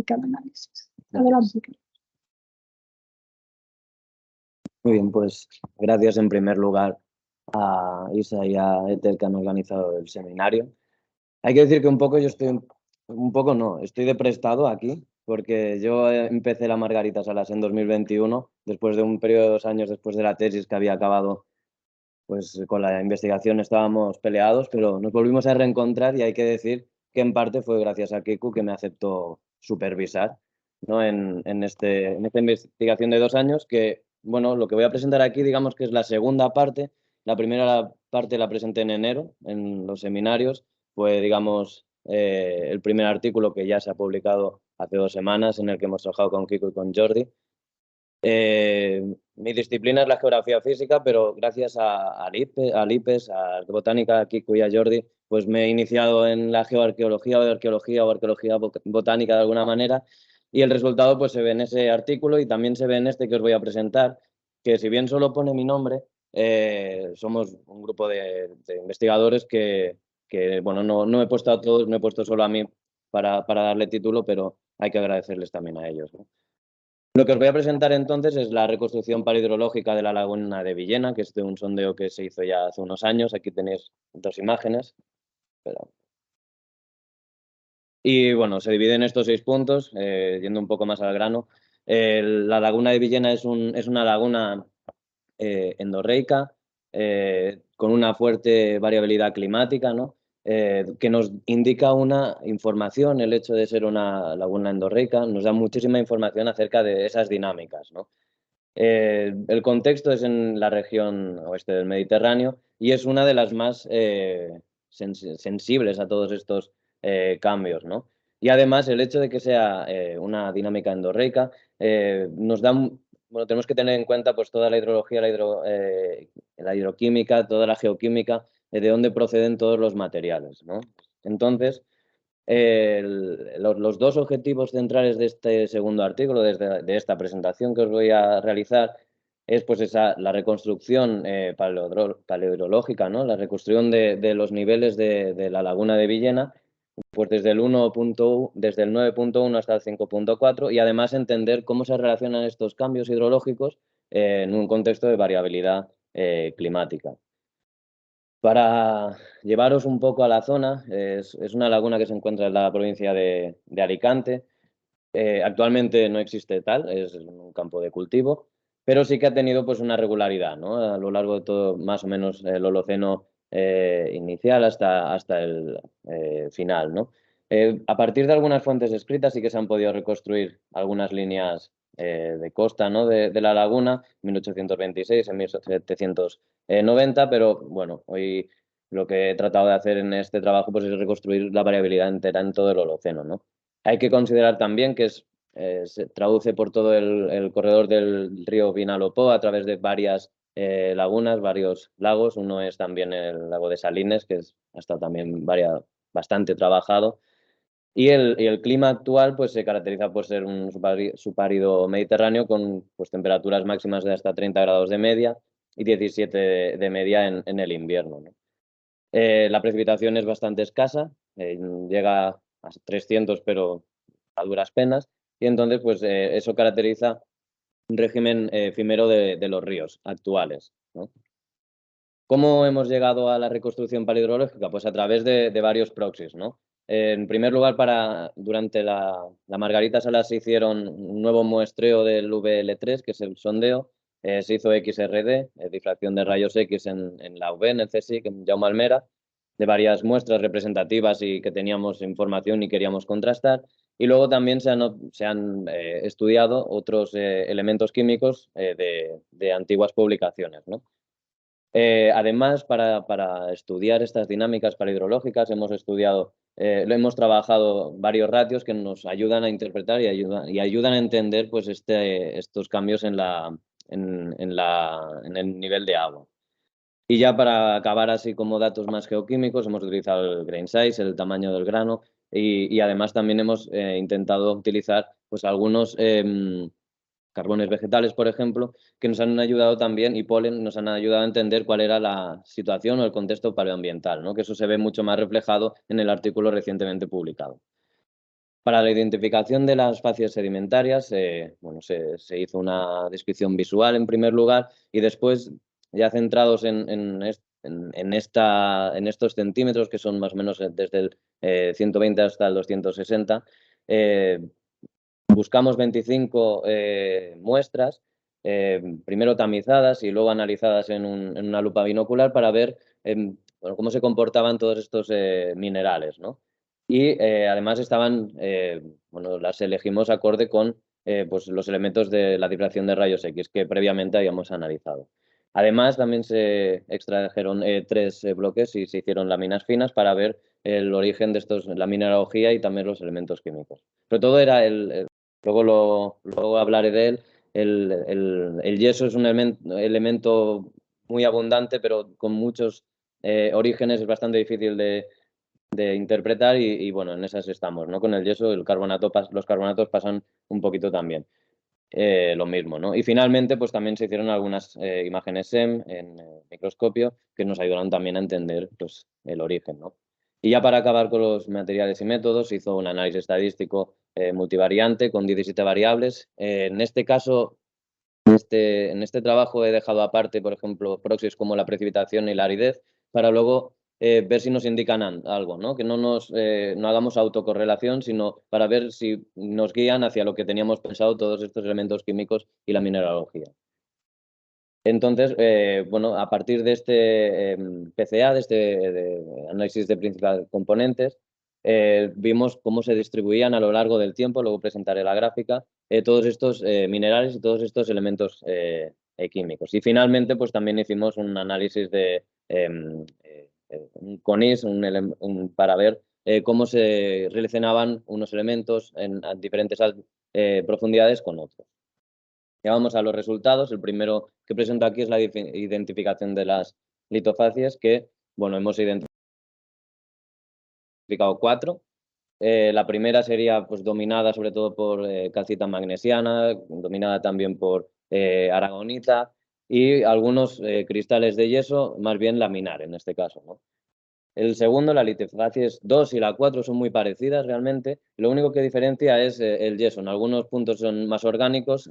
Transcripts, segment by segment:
práctica de análisis. Adelante. Muy bien, pues gracias en primer lugar a Isa y a Ethel que han organizado el seminario. Hay que decir que un poco yo estoy, estoy de prestado aquí, porque yo empecé la Margarita Salas en 2021, después de un periodo de 2 años después de la tesis que había acabado, pues con la investigación estábamos peleados, pero nos volvimos a reencontrar y hay que decir que en parte fue gracias a Kiku que me aceptó supervisar, ¿no? en esta investigación de 2 años que, bueno, lo que voy a presentar aquí digamos que es la segunda parte. La primera parte la presenté en enero en los seminarios, fue digamos el primer artículo que ya se ha publicado hace 2 semanas en el que hemos trabajado con Kiku y con Jordi. Mi disciplina es la geografía física, pero gracias a Lipes, a Botánica, a Kiku y a Jordi, pues me he iniciado en la geoarqueología o arqueología botánica de alguna manera, y el resultado pues se ve en ese artículo y también se ve en este que os voy a presentar, que si bien solo pone mi nombre, somos un grupo de investigadores que bueno, no he puesto a todos, no he puesto solo a mí para darle título, pero hay que agradecerles también a ellos, ¿no? Lo que os voy a presentar entonces es la reconstrucción palehidrológica de la laguna de Villena, que es de un sondeo que se hizo ya hace unos años. Aquí tenéis 2 imágenes. Y bueno, se divide en estos 6 puntos, yendo un poco más al grano. La laguna de Villena es una laguna endorreica, con una fuerte variabilidad climática, ¿no? Que nos indica una información, el hecho de ser una laguna endorreica, nos da muchísima información acerca de esas dinámicas, ¿no? El contexto es en la región oeste del Mediterráneo y es una de las más sensibles a todos estos cambios, ¿no? Y además el hecho de que sea una dinámica endorreica nos da, bueno, tenemos que tener en cuenta pues toda la hidrología, la hidroquímica, toda la geoquímica, de dónde proceden todos los materiales, ¿no? Entonces, los 2 objetivos centrales de este segundo artículo, de esta presentación que os voy a realizar, es pues la reconstrucción paleohidrológica, ¿no? La reconstrucción de los niveles de la laguna de Villena, pues desde el 9.1 hasta el 5.4, y además entender cómo se relacionan estos cambios hidrológicos en un contexto de variabilidad climática. Para llevaros un poco a la zona, es una laguna que se encuentra en la provincia de Alicante. Actualmente no existe tal, es un campo de cultivo, pero sí que ha tenido pues una regularidad, ¿no? A lo largo de todo, más o menos, el Holoceno inicial hasta el final, ¿no? A partir de algunas fuentes escritas sí que se han podido reconstruir algunas líneas de costa, ¿no? de la laguna, 1826, en 1790, pero bueno, hoy lo que he tratado de hacer en este trabajo pues, es reconstruir la variabilidad entera en todo el Holoceno, ¿no? Hay que considerar también que se traduce por todo el corredor del río Vinalopó a través de varias lagunas, varios lagos. Uno es también el lago de Salines, que ha estado también bastante trabajado. Y el clima actual pues, se caracteriza por ser un subárido mediterráneo con pues, temperaturas máximas de hasta 30 grados de media y 17 de media en el invierno, ¿no? La precipitación es bastante escasa, llega a 300 pero a duras penas, y entonces pues eso caracteriza un régimen efímero de los ríos actuales, ¿no? ¿Cómo hemos llegado a la reconstrucción palehidrológica? Pues a través de varios proxies, ¿no? En primer lugar, durante la Margarita Salas se hicieron un nuevo muestreo del VL3, que es el sondeo. Se hizo XRD, difracción de rayos X en la UB, en el CSIC, en Jaume Almera, de varias muestras representativas y que teníamos información y queríamos contrastar. Y luego también se han estudiado otros elementos químicos de antiguas publicaciones, ¿no? Además, para estudiar estas dinámicas palehidrológicas hemos trabajado varios ratios que nos ayudan a interpretar y ayudan a entender pues, estos cambios en el nivel de agua. Y ya para acabar así como datos más geoquímicos, hemos utilizado el grain size, el tamaño del grano, y además también hemos intentado utilizar pues, algunos carbones vegetales, por ejemplo, que nos han ayudado también, y polen, nos han ayudado a entender cuál era la situación o el contexto paleoambiental, ¿no? Que eso se ve mucho más reflejado en el artículo recientemente publicado. Para la identificación de las facies sedimentarias, bueno, se hizo una descripción visual en primer lugar y después, ya centrados en estos centímetros, que son más o menos desde el 120 hasta el 260, buscamos 25 muestras, primero tamizadas y luego analizadas en una lupa binocular para ver bueno, cómo se comportaban todos estos minerales, ¿no? Y además bueno, las elegimos acorde con pues los elementos de la difracción de rayos X que previamente habíamos analizado. Además, también se extrajeron 3 bloques y se hicieron láminas finas para ver el origen de la mineralogía y también los elementos químicos. Sobre todo era luego hablaré de él. El yeso es un elemento muy abundante, pero con muchos orígenes, es bastante difícil de interpretar y, bueno, en esas estamos, ¿no? Con el yeso, los carbonatos pasan un poquito también. Lo mismo, ¿no? Y finalmente, pues también se hicieron algunas imágenes SEM en microscopio que nos ayudaron también a entender pues, el origen, ¿no? Y ya para acabar con los materiales y métodos, se hizo un análisis estadístico multivariante con 17 variables. En este caso, en este trabajo he dejado aparte, por ejemplo, proxies como la precipitación y la aridez, para luego ver si nos indican algo, ¿no? Que no hagamos autocorrelación, sino para ver si nos guían hacia lo que teníamos pensado todos estos elementos químicos y la mineralogía. Entonces, bueno, a partir de este PCA, de análisis de principales componentes, vimos cómo se distribuían a lo largo del tiempo, luego presentaré la gráfica, todos estos minerales y todos estos elementos químicos. Y finalmente, pues también hicimos un análisis un CONIS para ver cómo se relacionaban unos elementos a diferentes profundidades con otros. Ya vamos a los resultados. El primero que presento aquí es la identificación de las litofacies, que, bueno, hemos identificado 4. La primera sería pues, dominada sobre todo por calcita magnesiana, dominada también por aragonita y algunos cristales de yeso, más bien laminar en este caso, ¿no? El segundo, la litofacies 2 y la 4 son muy parecidas realmente. Lo único que diferencia es el yeso. En algunos puntos son más orgánicos,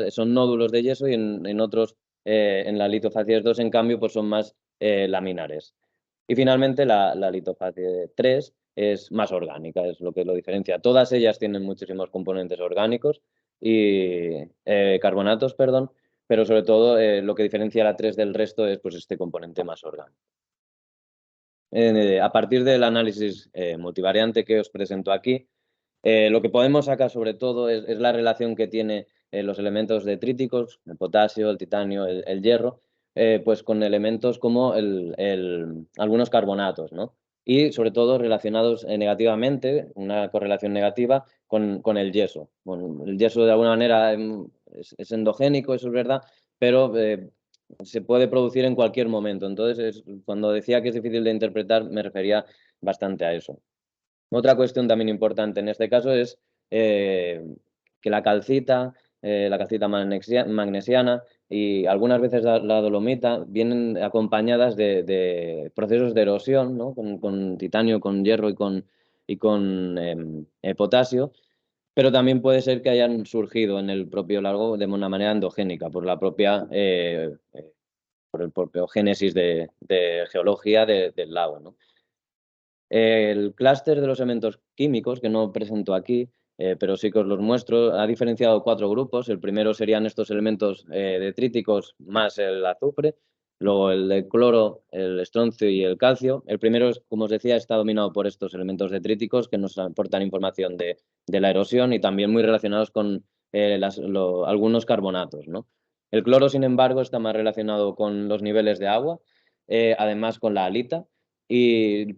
son nódulos de yeso y en otros, en la litofacies 2, en cambio, pues son más laminares. Y finalmente la litofacie 3 es más orgánica, es lo que lo diferencia. Todas ellas tienen muchísimos componentes orgánicos y carbonatos, perdón, pero sobre todo lo que diferencia la 3 del resto es pues, este componente más orgánico. A partir del análisis multivariante que os presento aquí, lo que podemos sacar sobre todo es la relación que tiene los elementos detríticos, el potasio, el titanio, el hierro, pues con elementos como algunos carbonatos, ¿no? Y sobre todo relacionados negativamente, una correlación negativa con el yeso. Bueno, el yeso de alguna manera es endogénico, eso es verdad, pero se puede producir en cualquier momento. Entonces, cuando decía que es difícil de interpretar, me refería bastante a eso. Otra cuestión también importante en este caso es que la calcita magnesiana y algunas veces la dolomita vienen acompañadas de procesos de erosión, ¿no? Con titanio, con hierro y con potasio, pero también puede ser que hayan surgido en el propio lago de una manera endogénica por el propio génesis de geología del lago, ¿no? El clúster de los elementos químicos, que no presento aquí, pero sí que os los muestro, ha diferenciado 4 grupos. El primero serían estos elementos detríticos más el azufre, luego el de cloro, el estroncio y el calcio. El primero, como os decía, está dominado por estos elementos detríticos que nos aportan información de la erosión y también muy relacionados con algunos carbonatos, ¿no? El cloro, sin embargo, está más relacionado con los niveles de agua, además con la halita, y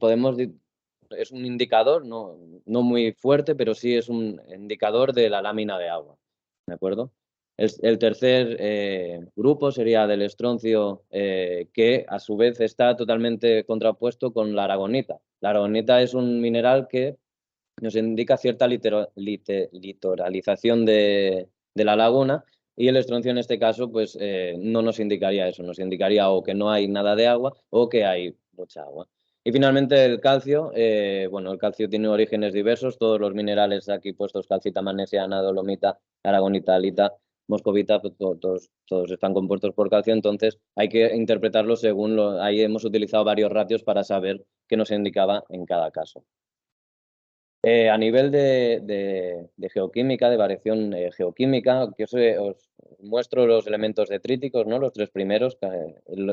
es un indicador, no muy fuerte, pero sí es un indicador de la lámina de agua, ¿de acuerdo? El tercer grupo sería del estroncio, que a su vez está totalmente contrapuesto con la aragonita. La aragonita es un mineral que nos indica cierta litoralización de la laguna y el estroncio en este caso pues no nos indicaría eso, nos indicaría o que no hay nada de agua o que hay mucha agua. Y finalmente el calcio, bueno, el calcio tiene orígenes diversos, todos los minerales aquí puestos, calcita, magnesia, dolomita, aragonita, alita, moscovita, pues, todos están compuestos por calcio, entonces hay que interpretarlo según ahí hemos utilizado varios ratios para saber qué nos indicaba en cada caso. A nivel de geoquímica, de variación geoquímica, que os muestro los elementos detríticos, ¿no? Los tres primeros,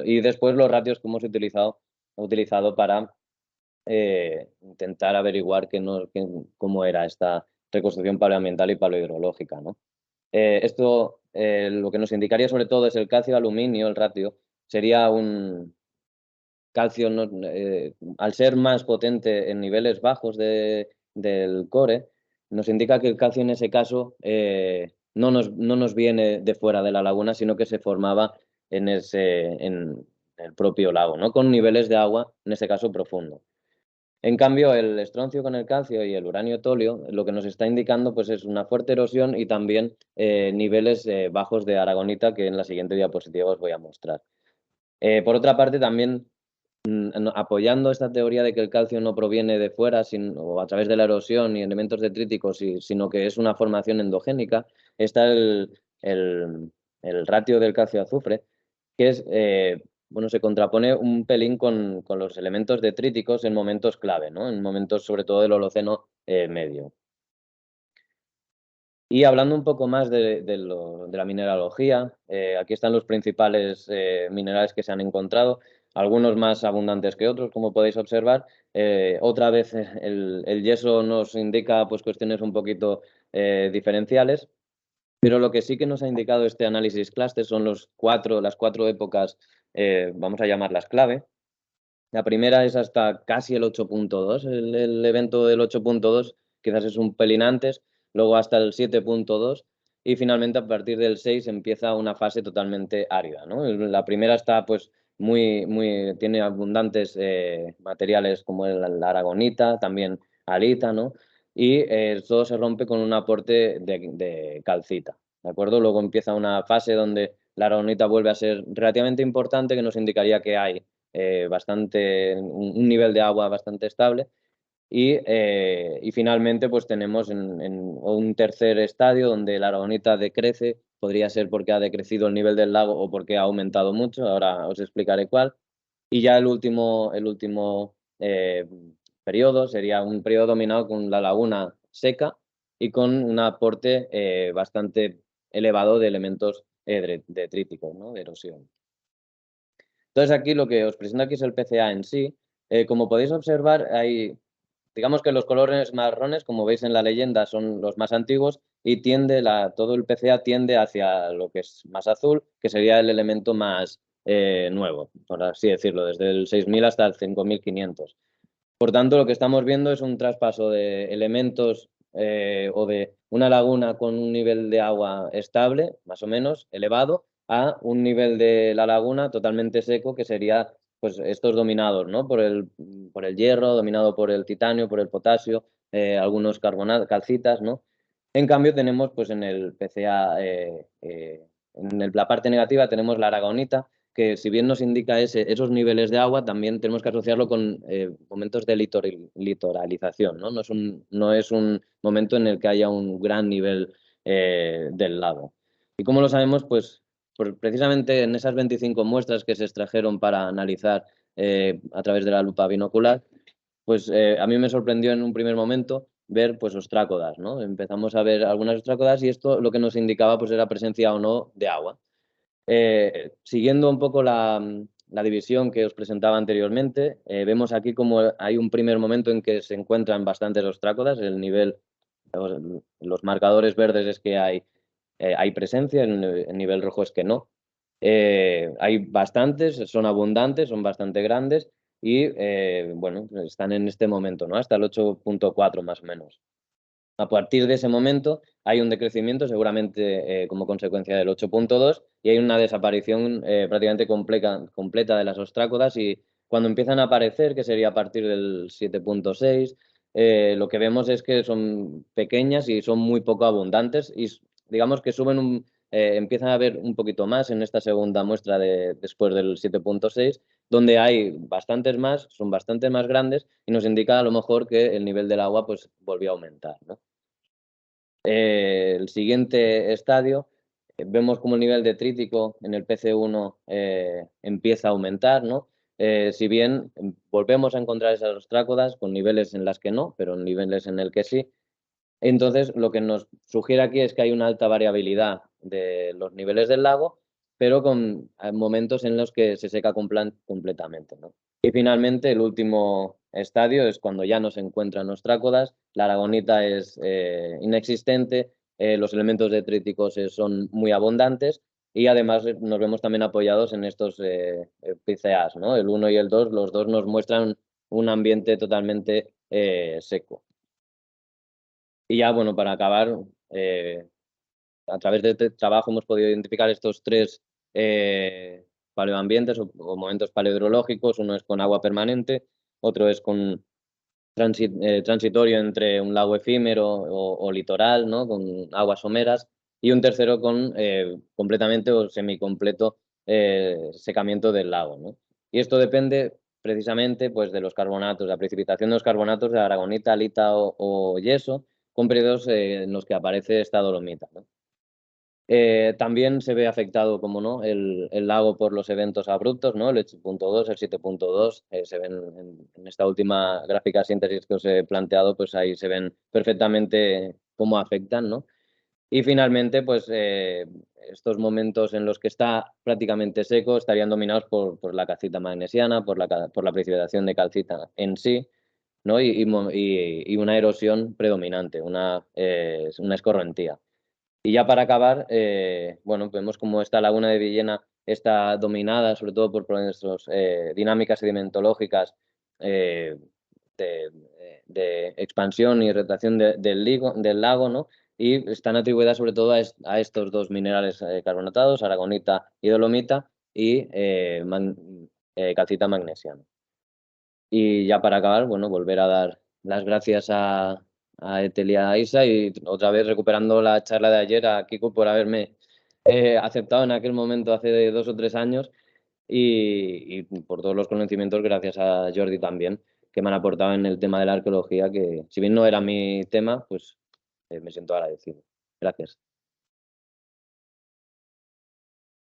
y después los ratios que hemos utilizado para intentar averiguar cómo era esta reconstrucción paleoambiental y paleohidrológica, ¿no? Esto lo que nos indicaría sobre todo es el calcio-aluminio, el ratio, sería un calcio, al ser más potente en niveles bajos del core, nos indica que el calcio en ese caso no nos viene de fuera de la laguna, sino que se formaba en el propio lago, ¿no? Con niveles de agua, en ese caso profundo. En cambio, el estroncio con el calcio y el uranio-tolio lo que nos está indicando pues, es una fuerte erosión y también niveles bajos de aragonita, que en la siguiente diapositiva os voy a mostrar. Por otra parte, también apoyando esta teoría de que el calcio no proviene de fuera o a través de la erosión y elementos detríticos, sino que es una formación endogénica, está el ratio del calcio-azufre, que es, bueno, se contrapone un pelín con los elementos detríticos en momentos clave, ¿no? En momentos sobre todo del Holoceno medio. Y hablando un poco más de la mineralogía, aquí están los principales minerales que se han encontrado, algunos más abundantes que otros, como podéis observar. Otra vez el yeso nos indica pues, cuestiones un poquito diferenciales, pero lo que sí que nos ha indicado este análisis cluster son las cuatro épocas, vamos a llamarlas clave. La primera es hasta casi el 8.2, el evento del 8.2 quizás es un pelín antes, luego hasta el 7.2 y finalmente a partir del 6 empieza una fase totalmente árida, ¿no? La primera está pues tiene abundantes materiales como la aragonita, también alita, ¿no? Y todo se rompe con un aporte de calcita, ¿de acuerdo? Luego empieza una fase donde la aragonita vuelve a ser relativamente importante, que nos indicaría que hay un nivel de agua bastante estable y finalmente pues tenemos un tercer estadio donde la aragonita decrece, podría ser porque ha decrecido el nivel del lago o porque ha aumentado mucho, ahora os explicaré cuál, y ya el último periodo sería un periodo dominado con la laguna seca y con un aporte bastante elevado de elementos detríticos, ¿no? De erosión. Entonces aquí lo que os presento aquí es el PCA en sí. Como podéis observar, digamos que los colores marrones, como veis en la leyenda, son los más antiguos y todo el PCA tiende hacia lo que es más azul, que sería el elemento más nuevo, por así decirlo, desde el 6000 hasta el 5500. Por tanto, lo que estamos viendo es un traspaso de elementos o de una laguna con un nivel de agua estable, más o menos, elevado, a un nivel de la laguna totalmente seco, que sería pues, estos dominados, ¿no? por el hierro, dominado por el titanio, por el potasio, algunos calcitas, ¿no? En cambio, tenemos pues, en el PCA, la parte negativa, tenemos la aragonita, que si bien nos indica esos niveles de agua, también tenemos que asociarlo con momentos de litoralización, ¿no? No es un momento en el que haya un gran nivel del lago. ¿Y cómo lo sabemos? Pues precisamente en esas 25 muestras que se extrajeron para analizar a través de la lupa binocular, pues a mí me sorprendió en un primer momento ver pues ostrácodas, ¿no? Empezamos a ver algunas ostrácodas y esto lo que nos indicaba pues era presencia o no de agua. Siguiendo un poco la división que os presentaba anteriormente, vemos aquí como hay un primer momento en que se encuentran bastantes ostrácodas, los marcadores verdes es que hay presencia, el nivel rojo es que no. Hay bastantes, son abundantes, son bastante grandes y bueno, están en este momento, ¿no? Hasta el 8.4 más o menos. A partir de ese momento hay un decrecimiento, seguramente como consecuencia del 8.2, y hay una desaparición prácticamente completa de las ostrácodas, y cuando empiezan a aparecer, que sería a partir del 7.6, lo que vemos es que son pequeñas y son muy poco abundantes y digamos que empiezan a haber un poquito más en esta segunda muestra después del 7.6 donde hay bastantes más, son bastante más grandes y nos indica a lo mejor que el nivel del agua pues volvió a aumentar, ¿no? El siguiente estadio, vemos como el nivel detrítico en el PC1 empieza a aumentar, ¿no? Si bien volvemos a encontrar esas ostrácodas con niveles en las que no, pero en niveles en el que sí. Entonces, lo que nos sugiere aquí es que hay una alta variabilidad de los niveles del lago, pero con momentos en los que se seca completamente, ¿no? Y finalmente, el último estadio es cuando ya no se encuentran ostrácodas, la aragonita es inexistente, los elementos detríticos son muy abundantes y además nos vemos también apoyados en estos PCAs, ¿no? El 1 y el 2, los dos nos muestran un ambiente totalmente seco. Y ya, bueno, para acabar, a través de este trabajo hemos podido identificar estos tres paleoambientes o momentos paleohidrológicos. Uno es con agua permanente, otro es con transitorio entre un lago efímero o litoral, ¿no? Con aguas someras, y un tercero con completamente o semicompleto secamiento del lago, ¿no? Y esto depende precisamente pues, de los carbonatos, la precipitación de los carbonatos de aragonita, alita o yeso, con periodos en los que aparece esta dolomita, ¿no? También se ve afectado, como no, el lago por los eventos abruptos, ¿no? El 8.2, el 7.2, se ven en esta última gráfica síntesis que os he planteado, pues ahí se ven perfectamente cómo afectan, ¿no? Y finalmente, pues estos momentos en los que está prácticamente seco estarían dominados por la calcita magnesiana, por la precipitación de calcita en sí, ¿no? Y una erosión predominante, una escorrentía. Y ya para acabar, bueno, vemos cómo esta laguna de Villena está dominada sobre todo por nuestras dinámicas sedimentológicas eh, de expansión y retracción del lago, ¿no? Y están atribuidas sobre todo a estos dos minerales carbonatados, aragonita y dolomita, y calcita magnesiana. Y ya para acabar, bueno, volver a dar las gracias a Ethel y a Isa y otra vez recuperando la charla de ayer a Kiko por haberme aceptado en aquel momento hace 2 o 3 años y por todos los conocimientos, gracias a Jordi también, que me han aportado en el tema de la arqueología, que si bien no era mi tema, pues me siento agradecido. Gracias.